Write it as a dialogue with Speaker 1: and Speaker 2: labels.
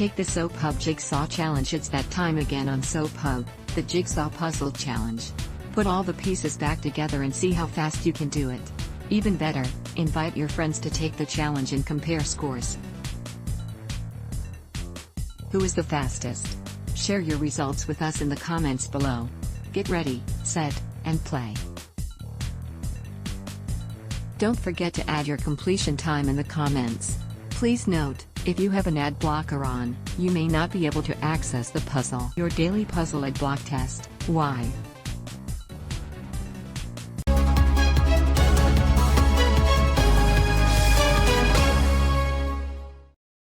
Speaker 1: Take the Soap Hub Jigsaw Challenge. It's that time again on Soap Hub, the Jigsaw Puzzle Challenge. Put all the pieces back together and see how fast you can do it. Even better, invite your friends to take the challenge and compare scores. Who is the fastest? Share your results with us in the comments below. Get ready, set, and play. Don't forget to add your completion time in the comments. Please note, if you have an ad blocker on, you may not be able to access the puzzle. Your daily puzzle ad block test. Why?